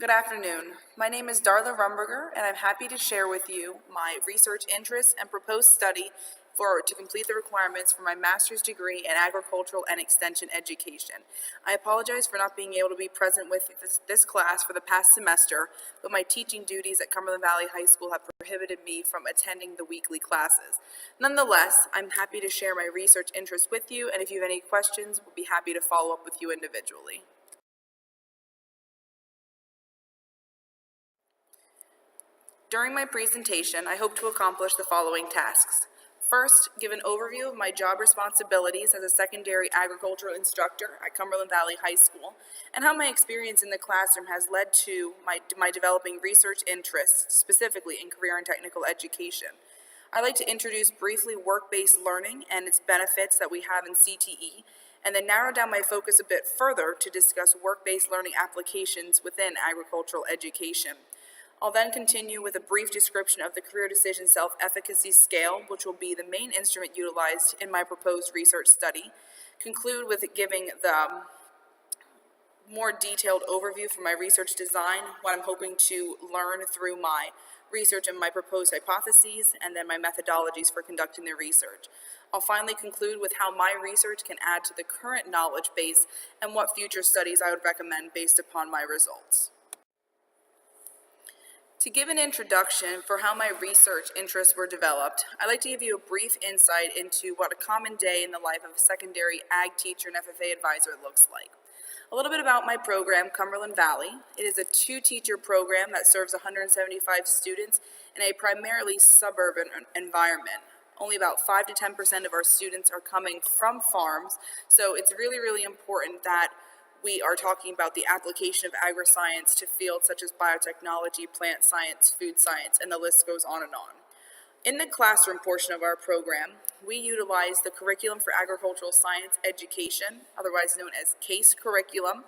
Good afternoon. My name is Darla Rumberger, and I'm happy to share with you my research interests and proposed study to complete the requirements for my master's degree in agricultural and extension education. I apologize for not being able to be present with this class for the past semester, but my teaching duties at Cumberland Valley High School have prohibited me from attending the weekly classes. Nonetheless, I'm happy to share my research interests with you, and if you have any questions, we'll be happy to follow up with you individually. During my presentation, I hope to accomplish the following tasks. First, give an overview of my job responsibilities as a secondary agricultural instructor at Cumberland Valley High School and how my experience in the classroom has led to my developing research interests, specifically in career and technical education. I'd like to introduce briefly work-based learning and its benefits that we have in CTE, and then narrow down my focus a bit further to discuss work-based learning applications within agricultural education. I'll then continue with a brief description of the Career Decision Self-Efficacy Scale, which will be the main instrument utilized in my proposed research study, conclude with giving the more detailed overview for my research design, what I'm hoping to learn through my research and my proposed hypotheses, and then my methodologies for conducting the research. I'll finally conclude with how my research can add to the current knowledge base and what future studies I would recommend based upon my results. To give an introduction for how my research interests were developed, I'd like to give you a brief insight into what a common day in the life of a secondary ag teacher and FFA advisor looks like. A little bit about my program, Cumberland Valley. It is a two-teacher program that serves 175 students in a primarily suburban environment. Only about 5 to 10% of our students are coming from farms, so it's really important that we are talking about the application of agri-science to fields such as biotechnology, plant science, food science, and the list goes on and on. In the classroom portion of our program, we utilize the Curriculum for Agricultural Science Education, otherwise known as CASE curriculum,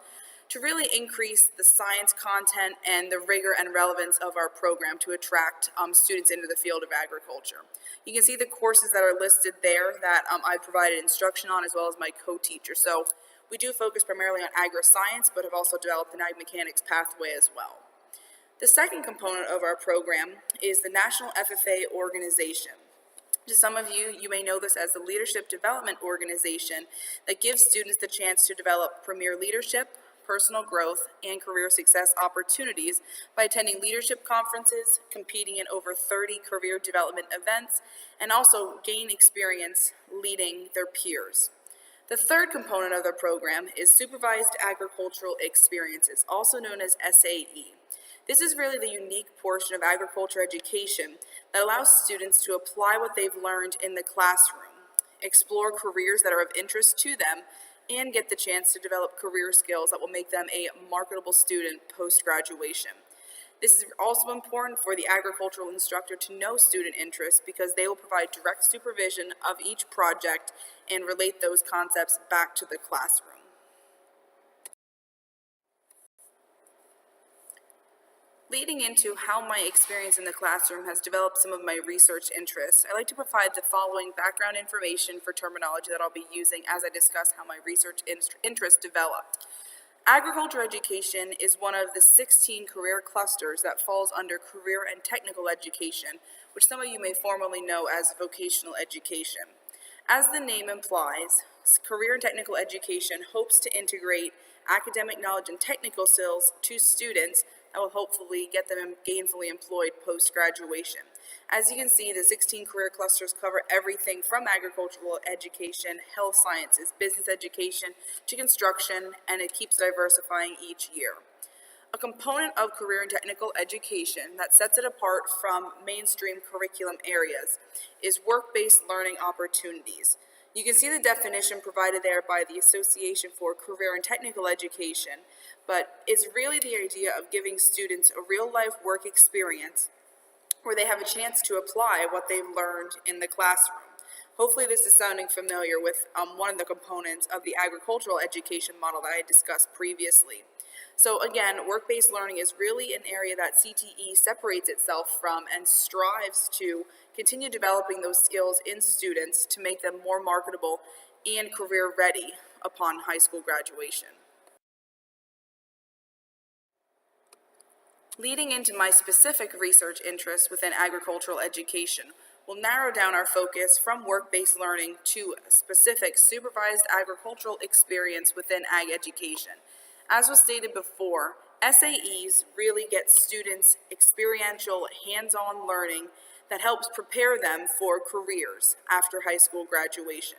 to really increase the science content and the rigor and relevance of our program to attract students into the field of agriculture. You can see the courses that are listed there that I provided instruction on, as well as my co-teacher. So we do focus primarily on agri-science, but have also developed an ag mechanics pathway as well. The second component of our program is the National FFA Organization. To some of you, you may know this as the Leadership Development Organization that gives students the chance to develop premier leadership, personal growth, and career success opportunities by attending leadership conferences, competing in over 30 career development events, and also gain experience leading their peers. The third component of the program is Supervised Agricultural Experiences, also known as SAE. This is really the unique portion of agriculture education that allows students to apply what they've learned in the classroom, explore careers that are of interest to them, and get the chance to develop career skills that will make them a marketable student post-graduation. This is also important for the agricultural instructor to know student interests because they will provide direct supervision of each project and relate those concepts back to the classroom. Leading into how my experience in the classroom has developed some of my research interests, I like to provide the following background information for terminology that I'll be using as I discuss how my research interests developed. Agriculture education is one of the 16 career clusters that falls under career and technical education, which some of you may formally know as vocational education. As the name implies, career and technical education hopes to integrate academic knowledge and technical skills to students that will hopefully get them gainfully employed post-graduation. As you can see, the 16 career clusters cover everything from agricultural education, health sciences, business education, to construction, and it keeps diversifying each year. A component of career and technical education that sets it apart from mainstream curriculum areas is work-based learning opportunities. You can see the definition provided there by the Association for Career and Technical Education, but it's really the idea of giving students a real-life work experience where they have a chance to apply what they've learned in the classroom. Hopefully this is sounding familiar with one of the components of the agricultural education model that I discussed previously. So again, work-based learning is really an area that CTE separates itself from and strives to continue developing those skills in students to make them more marketable and career ready upon high school graduation. Leading into my specific research interests within agricultural education, we'll narrow down our focus from work-based learning to a specific supervised agricultural experience within ag education. As was stated before, SAEs really get students experiential, hands-on learning that helps prepare them for careers after high school graduation.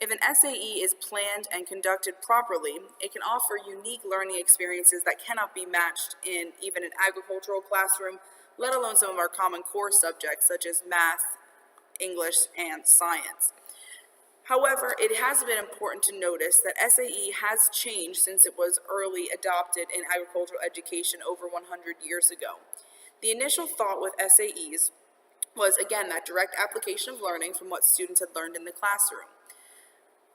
If an SAE is planned and conducted properly, it can offer unique learning experiences that cannot be matched in even an agricultural classroom, let alone some of our common core subjects such as math, English, and science. However, it has been important to notice that SAE has changed since it was early adopted in agricultural education over 100 years ago. The initial thought with SAEs was, again, that direct application of learning from what students had learned in the classroom.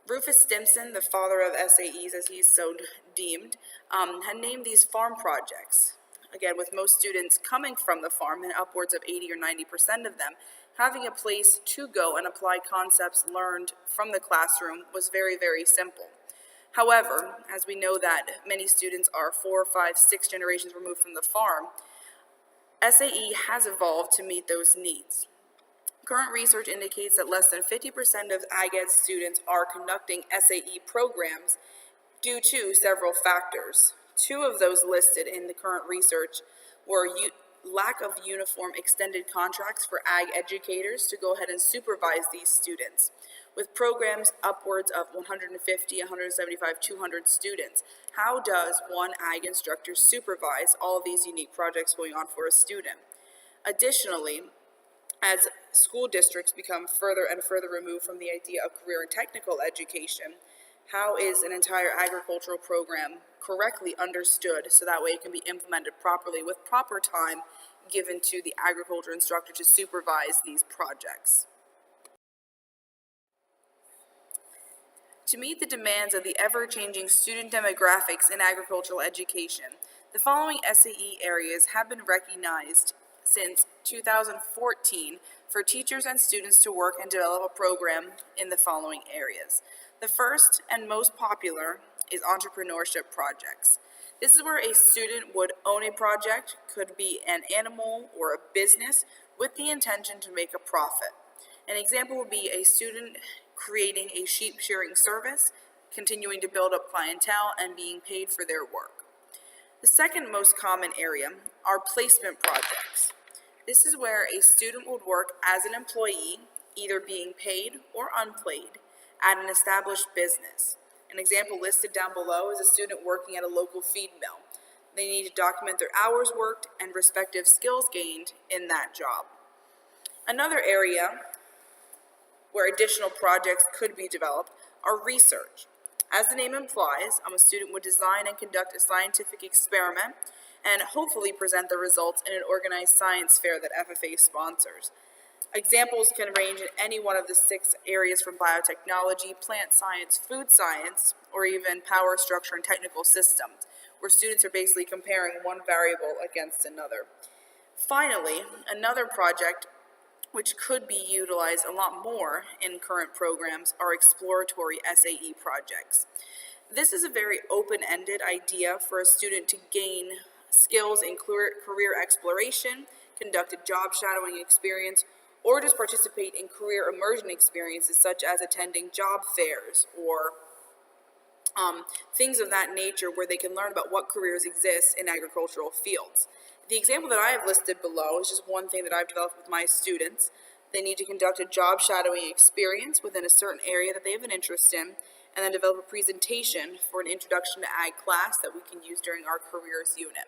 Rufus Stimson, the father of SAEs as he's so deemed, had named these farm projects. Again, with most students coming from the farm, and upwards of 80 or 90% of them, having a place to go and apply concepts learned from the classroom was very, very simple. However, as we know that many students are 4, 5, 6 generations removed from the farm, SAE has evolved to meet those needs. Current research indicates that less than 50% of ag ed students are conducting SAE programs due to several factors. Two of those listed in the current research were lack of uniform extended contracts for ag educators to go ahead and supervise these students. With programs upwards of 150, 175, 200 students, how does one ag instructor supervise all of these unique projects going on for a student? Additionally, as school districts become further and further removed from the idea of career and technical education, how is an entire agricultural program correctly understood so that way it can be implemented properly with proper time given to the agriculture instructor to supervise these projects? To meet the demands of the ever-changing student demographics in agricultural education, the following SAE areas have been recognized since 2014 for teachers and students to work and develop a program in the following areas. The first and most popular is entrepreneurship projects. This is where a student would own a project, could be an animal or a business, with the intention to make a profit. An example would be a student creating a sheep shearing service, continuing to build up clientele, and being paid for their work. The second most common area are placement projects. This is where a student would work as an employee, either being paid or unpaid, at an established business. An example listed down below is a student working at a local feed mill. They need to document their hours worked and respective skills gained in that job. Another area where additional projects could be developed are research. As the name implies, a student would design and conduct a scientific experiment and hopefully present the results in an organized science fair that FFA sponsors. Examples can range in any one of the 6 areas from biotechnology, plant science, food science, or even power structure and technical systems, where students are basically comparing one variable against another. Finally, another project which could be utilized a lot more in current programs are exploratory SAE projects. This is a very open-ended idea for a student to gain skills in career exploration, conduct a job shadowing experience, or just participate in career immersion experiences such as attending job fairs or things of that nature where they can learn about what careers exist in agricultural fields. The example that I have listed below is just one thing that I've developed with my students. They need to conduct a job shadowing experience within a certain area that they have an interest in, and then develop a presentation for an introduction to ag class that we can use during our careers unit.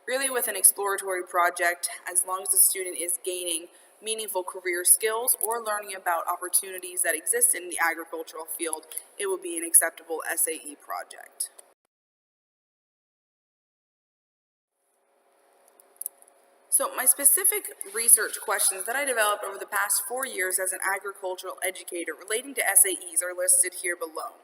Really, with an exploratory project, as long as the student is gaining meaningful career skills or learning about opportunities that exist in the agricultural field, it will be an acceptable SAE project. So my specific research questions that I developed over the past 4 years as an agricultural educator relating to SAEs are listed here below.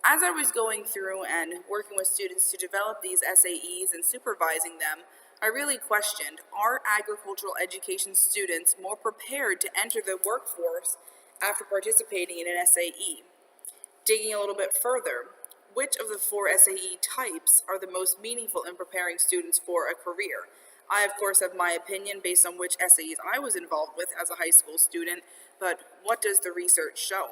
As I was going through and working with students to develop these SAEs and supervising them, I really questioned, are agricultural education students more prepared to enter the workforce after participating in an SAE? Digging a little bit further, which of the 4 SAE types are the most meaningful in preparing students for a career? I, of course, have my opinion based on which SAEs I was involved with as a high school student, but what does the research show?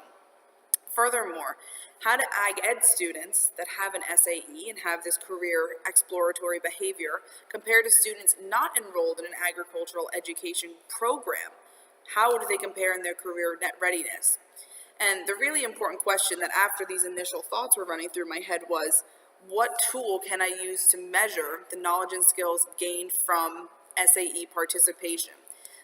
Furthermore, how do ag ed students that have an SAE and have this career exploratory behavior compare to students not enrolled in an agricultural education program? How do they compare in their career net readiness? And the really important question that after these initial thoughts were running through my head was, what tool can I use to measure the knowledge and skills gained from SAE participation?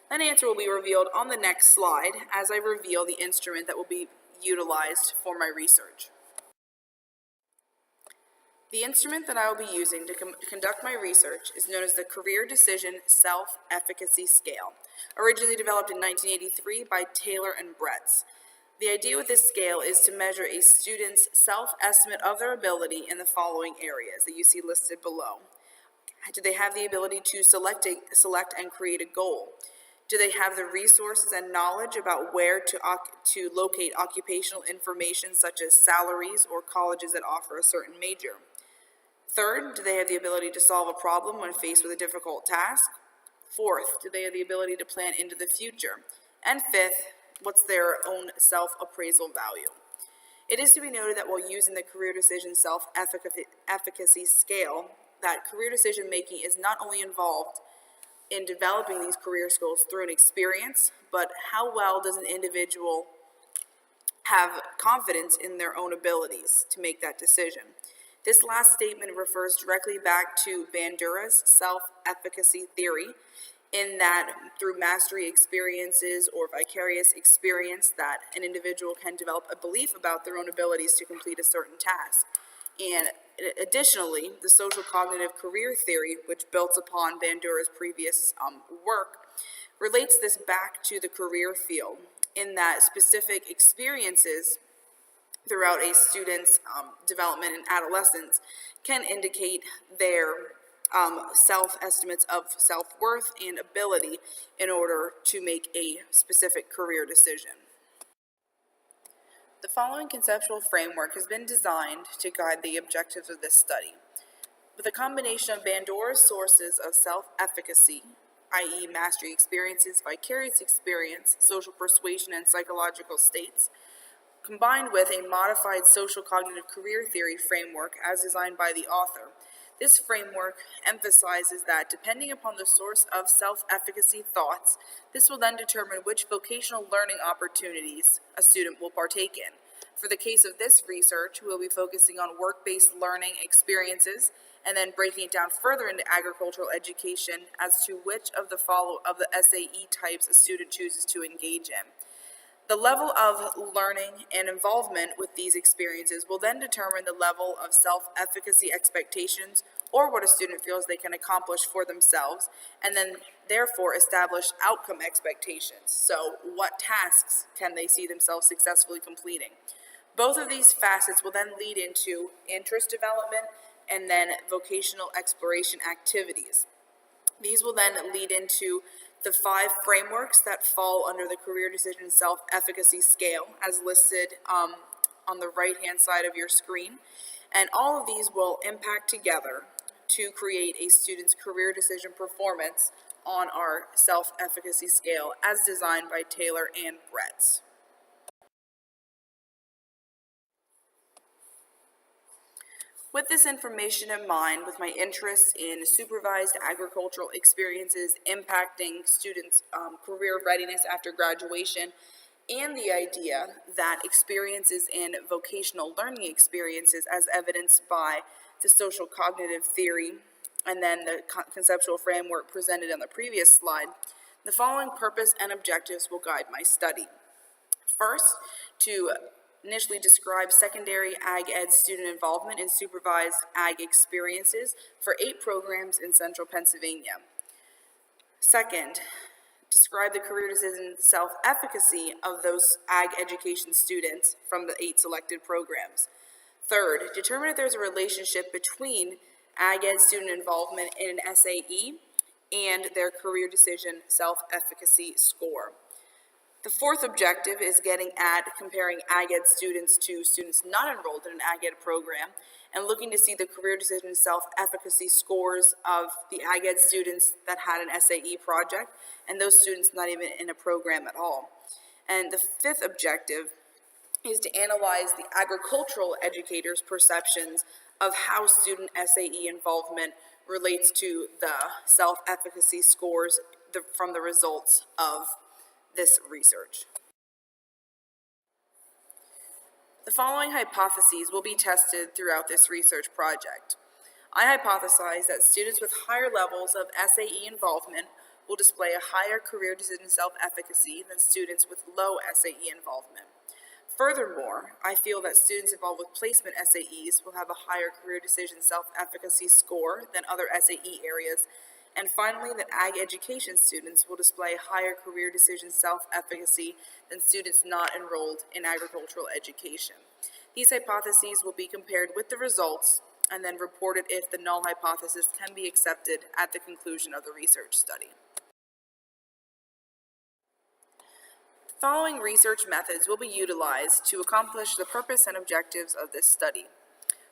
That answer will be revealed on the next slide as I reveal the instrument that will be utilized for my research. The instrument that I will be using to conduct my research is known as the Career Decision Self-Efficacy Scale, originally developed in 1983 by Taylor and Bretz. The idea with this scale is to measure a student's self-estimate of their ability in the following areas that you see listed below. Do they have the ability to select and create a goal? Do they have the resources and knowledge about where to locate occupational information such as salaries or colleges that offer a certain major? Third, do they have the ability to solve a problem when faced with a difficult task? Fourth, do they have the ability to plan into the future? And fifth, what's their own self-appraisal value? It is to be noted that while using the Career Decision Self-Efficacy Scale, that career decision making is not only involved in developing these career skills through an experience, but how well does an individual have confidence in their own abilities to make that decision? This last statement refers directly back to Bandura's self-efficacy theory, in that through mastery experiences or vicarious experience that an individual can develop a belief about their own abilities to complete a certain task. And additionally, the social cognitive career theory, which built upon Bandura's previous work, relates this back to the career field, in that specific experiences throughout a student's development and adolescence can indicate their self-estimates of self-worth and ability in order to make a specific career decision. The following conceptual framework has been designed to guide the objectives of this study. With a combination of Bandura's sources of self-efficacy, i.e. mastery experiences, vicarious experience, social persuasion, and psychological states, combined with a modified social cognitive career theory framework as designed by the author, this framework emphasizes that depending upon the source of self-efficacy thoughts, this will then determine which vocational learning opportunities a student will partake in. For the case of this research, we'll be focusing on work-based learning experiences and then breaking it down further into agricultural education as to which of the SAE types a student chooses to engage in. The level of learning and involvement with these experiences will then determine the level of self-efficacy expectations or what a student feels they can accomplish for themselves, and then therefore establish outcome expectations. So what tasks can they see themselves successfully completing? Both of these facets will then lead into interest development and then vocational exploration activities. These will then lead into the 5 frameworks that fall under the Career Decision Self-Efficacy Scale as listed on the right-hand side of your screen. And all of these will impact together to create a student's career decision performance on our self-efficacy scale as designed by Taylor and Bretz. With this information in mind, with my interest in supervised agricultural experiences impacting students' career readiness after graduation, and the idea that experiences in vocational learning experiences as evidenced by the social cognitive theory and then the conceptual framework presented on the previous slide, the following purpose and objectives will guide my study. First, to initially describe secondary ag ed student involvement in supervised ag experiences for 8 programs in central Pennsylvania. Second, describe the career decision self-efficacy of those ag education students from the 8 selected programs. Third, determine if there's a relationship between ag ed student involvement in an SAE and their career decision self-efficacy score. The fourth objective is getting at comparing ag ed students to students not enrolled in an ag ed program and looking to see the career decision self-efficacy scores of the ag ed students that had an SAE project and those students not even in a program at all. And the fifth objective is to analyze the agricultural educators' perceptions of how student SAE involvement relates to the self-efficacy scores from the results of this research. The following hypotheses will be tested throughout this research project. I hypothesize that students with higher levels of SAE involvement will display a higher career decision self-efficacy than students with low SAE involvement. Furthermore, I feel that students involved with placement SAEs will have a higher career decision self-efficacy score than other SAE areas. And finally, that ag education students will display higher career decision self-efficacy than students not enrolled in agricultural education. These hypotheses will be compared with the results and then reported if the null hypothesis can be accepted at the conclusion of the research study. The following research methods will be utilized to accomplish the purpose and objectives of this study.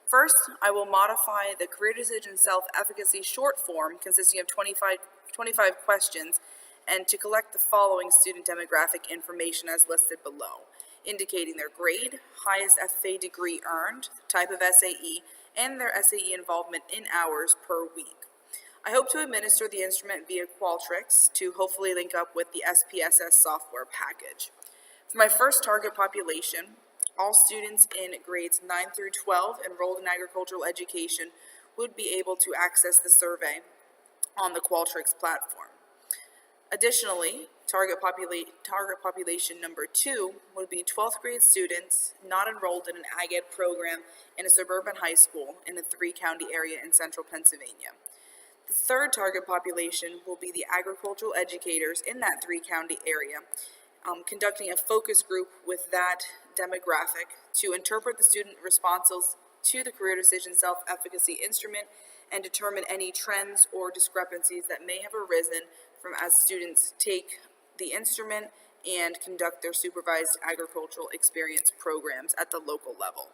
First, I will modify the career decision self-efficacy short form consisting of 25 questions and to collect the following student demographic information as listed below, indicating their grade, highest FFA degree earned, type of SAE, and their SAE involvement in hours per week. I hope to administer the instrument via Qualtrics to hopefully link up with the SPSS software package. For my first target population, all students in grades 9 through 12 enrolled in agricultural education would be able to access the survey on the Qualtrics platform. Additionally, target population number 2 would be 12th grade students not enrolled in an ag ed program in a suburban high school in a 3-county area in central Pennsylvania. The third target population will be the agricultural educators in that 3-county area, conducting a focus group with that demographic to interpret the student responses to the career decision self-efficacy instrument and determine any trends or discrepancies that may have arisen from as students take the instrument and conduct their supervised agricultural experience programs at the local level.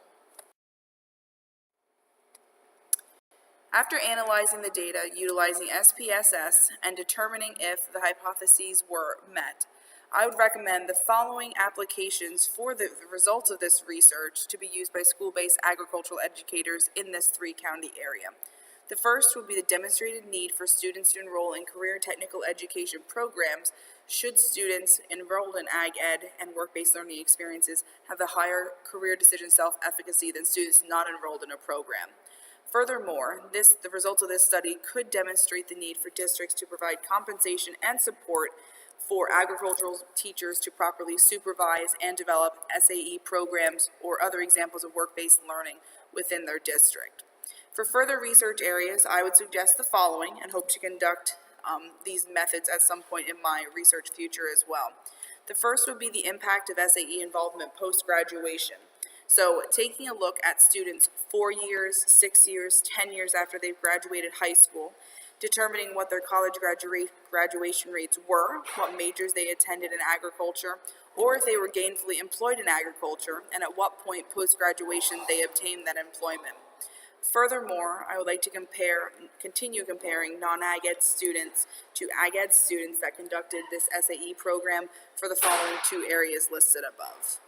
After analyzing the data utilizing SPSS and determining if the hypotheses were met, I would recommend the following applications for the results of this research to be used by school-based agricultural educators in this 3-county area. The first would be the demonstrated need for students to enroll in career technical education programs should students enrolled in ag ed and work-based learning experiences have a higher career decision self-efficacy than students not enrolled in a program. Furthermore, the results of this study could demonstrate the need for districts to provide compensation and support for agricultural teachers to properly supervise and develop SAE programs or other examples of work-based learning within their district. For further research areas, I would suggest the following and hope to conduct these methods at some point in my research future as well. The first would be the impact of SAE involvement post-graduation. So taking a look at students 4 years, 6 years, 10 years after they've graduated high school, determining what their college graduation rates were, what majors they attended in agriculture, or if they were gainfully employed in agriculture, and at what point post-graduation they obtained that employment. Furthermore, I would like to continue comparing non-ag ed students to ag ed students that conducted this SAE program for the following 2 areas listed above.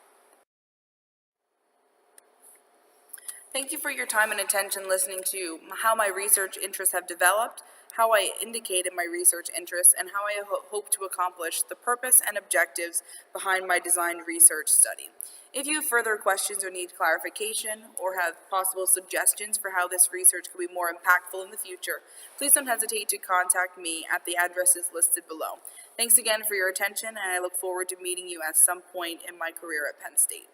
Thank you for your time and attention listening to how my research interests have developed, how I indicated my research interests, and how I hope to accomplish the purpose and objectives behind my designed research study. If you have further questions or need clarification or have possible suggestions for how this research could be more impactful in the future, please don't hesitate to contact me at the addresses listed below. Thanks again for your attention, and I look forward to meeting you at some point in my career at Penn State.